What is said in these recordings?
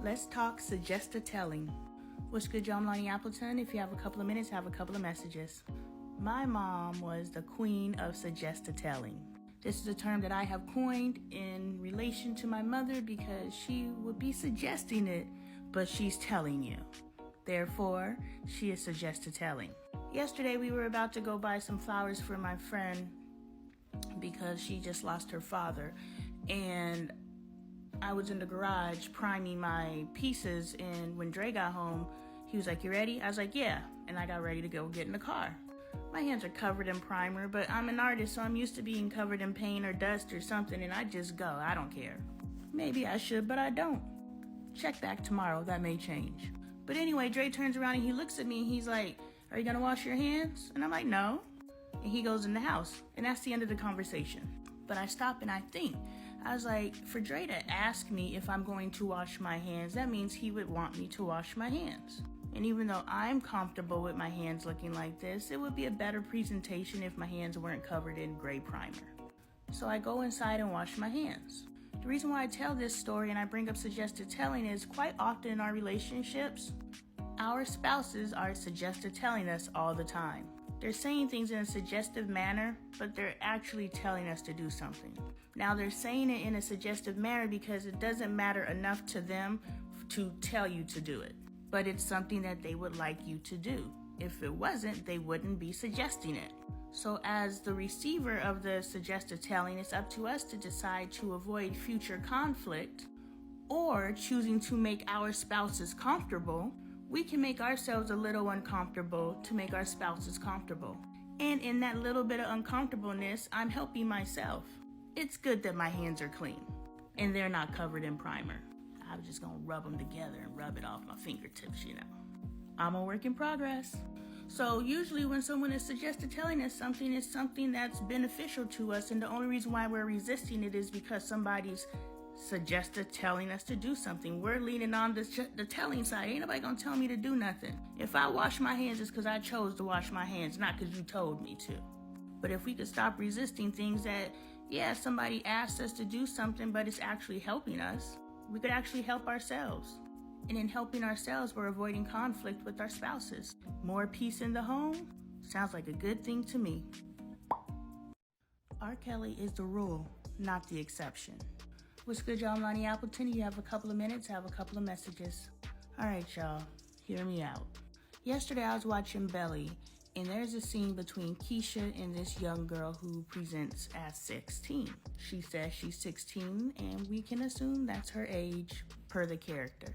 Let's talk suggest-a-telling. What's good, y'all? I'm Lonnie Appleton. If you have a couple of minutes, I have a couple of messages. My mom was the queen of suggest-a-telling. This is a term that I have coined in relation to my mother because she would be suggesting it, but she's telling you. Therefore, she is suggest-a-telling. Yesterday, we were about to go buy some flowers for my friend because she just lost her father. And I was in the garage priming my pieces, and when Dre got home, he was like, "You ready?" I was like, "Yeah." And I got ready to go get in the car. My hands are covered in primer, but I'm an artist, so I'm used to being covered in paint or dust or something, and I just go. I don't care. Maybe I should, but I don't. Check back tomorrow. That may change. But anyway, Dre turns around and he looks at me and he's like, "Are you going to wash your hands?" And I'm like, "No." And he goes in the house, and that's the end of the conversation. But I stop and I think. I was like, for Dre to ask me if I'm going to wash my hands, that means he would want me to wash my hands. And even though I'm comfortable with my hands looking like this, it would be a better presentation if my hands weren't covered in gray primer. So I go inside and wash my hands. The reason why I tell this story and I bring up suggest-a-telling is quite often in our relationships, our spouses are suggest-a-telling us all the time. They're saying things in a suggestive manner, but they're actually telling us to do something. Now, they're saying it in a suggestive manner because it doesn't matter enough to them to tell you to do it. But it's something that they would like you to do. If it wasn't, they wouldn't be suggesting it. So as the receiver of the suggest-a-telling, it's up to us to decide to avoid future conflict or choosing to make our spouses comfortable. We can make ourselves a little uncomfortable to make our spouses comfortable. And in that little bit of uncomfortableness, I'm helping myself. It's good that my hands are clean and they're not covered in primer. I'm just gonna rub them together and rub it off my fingertips, you know. I'm a work in progress. So usually when someone is suggest-a-telling us something, it's something that's beneficial to us, and the only reason why we're resisting it is because somebody's telling us to do something. We're leaning on the telling side. Ain't nobody gonna tell me to do nothing. If I wash my hands, it's because I chose to wash my hands, not because you told me to. But if we could stop resisting things that, yeah, somebody asked us to do something, but it's actually helping us, we could actually help ourselves. And in helping ourselves, we're avoiding conflict with our spouses. More peace in the home sounds like a good thing to me. R. Kelly is the rule, not the exception. What's good, y'all? I'm Lonnie Appleton. You have a couple of minutes, I have a couple of messages. All right, y'all, hear me out. Yesterday, I was watching Belly, and there's a scene between Keisha and this young girl who presents as 16. She says she's 16, and we can assume that's her age per the character.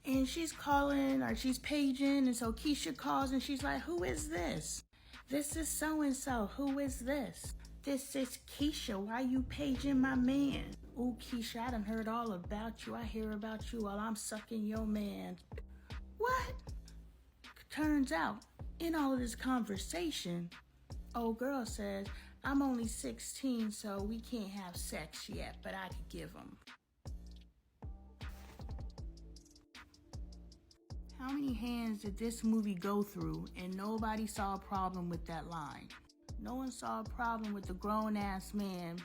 And she's calling, or she's paging, and so Keisha calls, and she's like, "Who is this? This is so-and-so. Who is this? This is Keisha. Why you paging my man? Ooh, Keisha, I done heard all about you. I hear about you while I'm sucking your man." What? Turns out, in all of this conversation, old girl says, "I'm only 16, so we can't have sex yet, but I could give them." How many hands did this movie go through and nobody saw a problem with that line? No one saw a problem with the grown-ass man,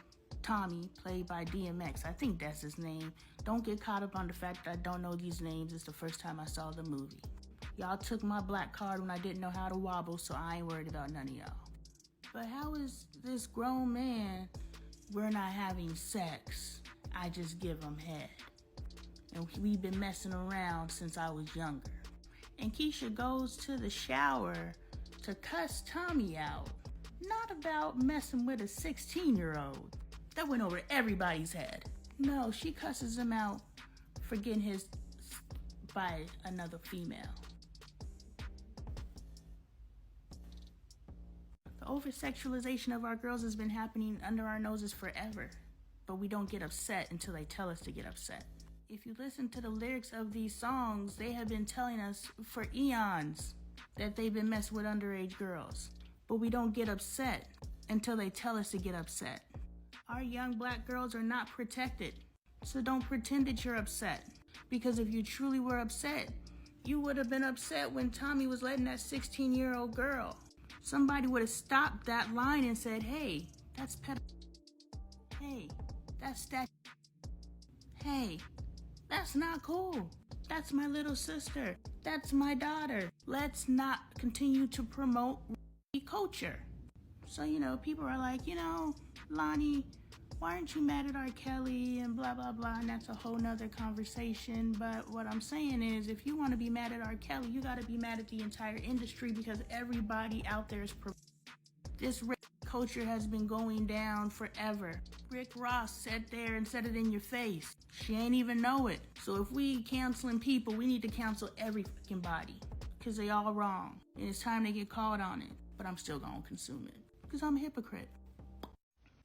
Tommy, played by DMX. I think that's his name. Don't get caught up on the fact that I don't know these names. It's the first time I saw the movie. Y'all took my black card when I didn't know how to wobble, so I ain't worried about none of y'all. But how is this grown man, we're not having sex, I just give him head? And we've been messing around since I was younger. And Keisha goes to the shower to cuss Tommy out. Not about messing with a 16-year-old. That went over everybody's head. No, she cusses him out for getting his by another female. The over-sexualization of our girls has been happening under our noses forever, but we don't get upset until they tell us to get upset. If you listen to the lyrics of these songs, they have been telling us for eons that they've been messing with underage girls, but we don't get upset until they tell us to get upset. Our young black girls are not protected, so don't pretend that you're upset, because if you truly were upset, you would have been upset when Tommy was letting that 16-year-old girl. Somebody would have stopped that line and said, "Hey, that's Hey, that's that. Hey, that's not cool." That's my little sister. That's my daughter. Let's not continue to promote culture. So, people are like, Lonnie, why aren't you mad at R. Kelly and blah, blah, blah, and that's a whole nother conversation. But what I'm saying is, if you want to be mad at R. Kelly, you got to be mad at the entire industry, because everybody out there is this culture has been going down forever. Rick Ross sat there and said it in your face. She ain't even know it. So if we canceling people, we need to cancel every fucking body, because they all wrong. And it's time they get caught on it. But I'm still gonna consume it, because I'm a hypocrite.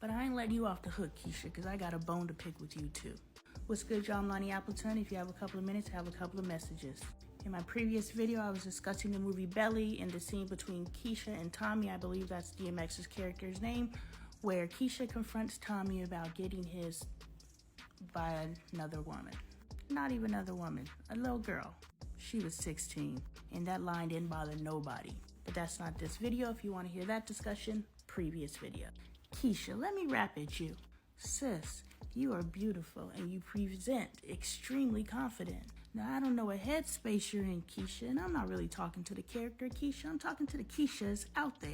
But I ain't letting you off the hook, Keisha, because I got a bone to pick with you too. What's good, y'all? I'm Lonnie Appleton. If you have a couple of minutes, I have a couple of messages. In my previous video, I was discussing the movie Belly and the scene between Keisha and Tommy. I believe that's DMX's character's name, where Keisha confronts Tommy about getting his by another woman. Not even another woman, a little girl. She was 16, and that line didn't bother nobody. But that's not this video. If you want to hear that discussion, previous video. Keisha, let me rap at you. Sis, you are beautiful and you present extremely confident. Now, I don't know what headspace you're in, Keisha, and I'm not really talking to the character Keisha. I'm talking to the Keishas out there.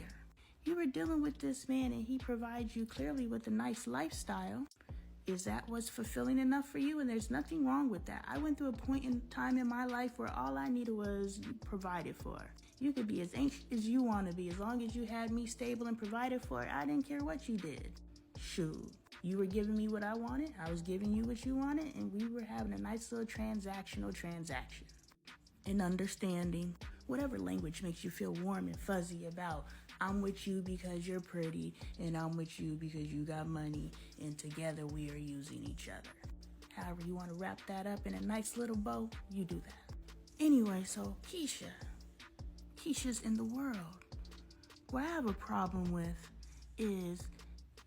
You were dealing with this man and he provides you clearly with a nice lifestyle. Is that what's fulfilling enough for you? And there's nothing wrong with that. I went through a point in time in my life where all I needed was provided for. You could be as anxious as you want to be. As long as you had me stable and provided for, I didn't care what you did. Shoot. You were giving me what I wanted, I was giving you what you wanted, and we were having a nice little transactional transaction. And understanding, whatever language makes you feel warm and fuzzy about, I'm with you because you're pretty, and I'm with you because you got money, and together we are using each other. However you want to wrap that up in a nice little bow, you do that. Anyway, so Keisha's in the world. What I have a problem with is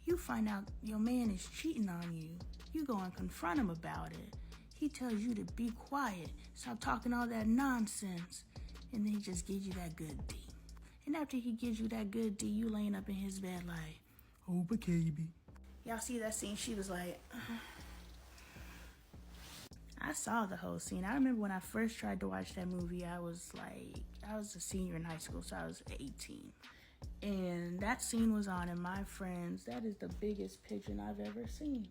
you find out your man is cheating on you. You go and confront him about it. He tells you to be quiet, stop talking all that nonsense, and then he just gives you that good D. And after he gives you that good D, you laying up in his bed like, oh, baby. Y'all see that scene? She was like, I saw the whole scene. I remember when I first tried to watch that movie, I was a senior in high school, so I was 18. And that scene was on, and my friends, that is the biggest pigeon I've ever seen.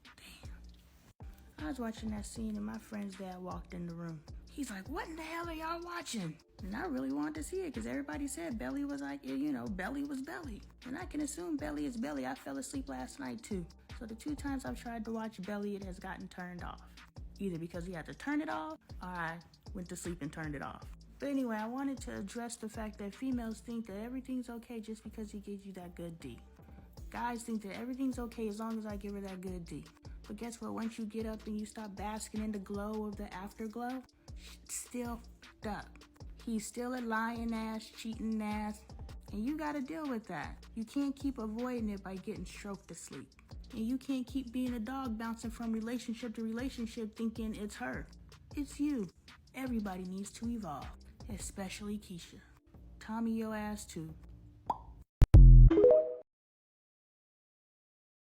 Damn. I was watching that scene, and my friend's dad walked in the room. He's like, what in the hell are y'all watching? And I really wanted to see it, because everybody said Belly was like, Belly was Belly. And I can assume Belly is Belly. I fell asleep last night, too. So the 2 times I've tried to watch Belly, it has gotten turned off. Either because we had to turn it off, or I went to sleep and turned it off. But anyway, I wanted to address the fact that females think that everything's okay just because he gives you that good D. Guys think that everything's okay as long as I give her that good D. But guess what? Once you get up and you stop basking in the glow of the afterglow, shit's still fucked up. He's still a lying ass, cheating ass, and you gotta deal with that. You can't keep avoiding it by getting stroked to sleep. And you can't keep being a dog bouncing from relationship to relationship thinking it's her. It's you. Everybody needs to evolve. Especially Keisha. Tommy, your ass too.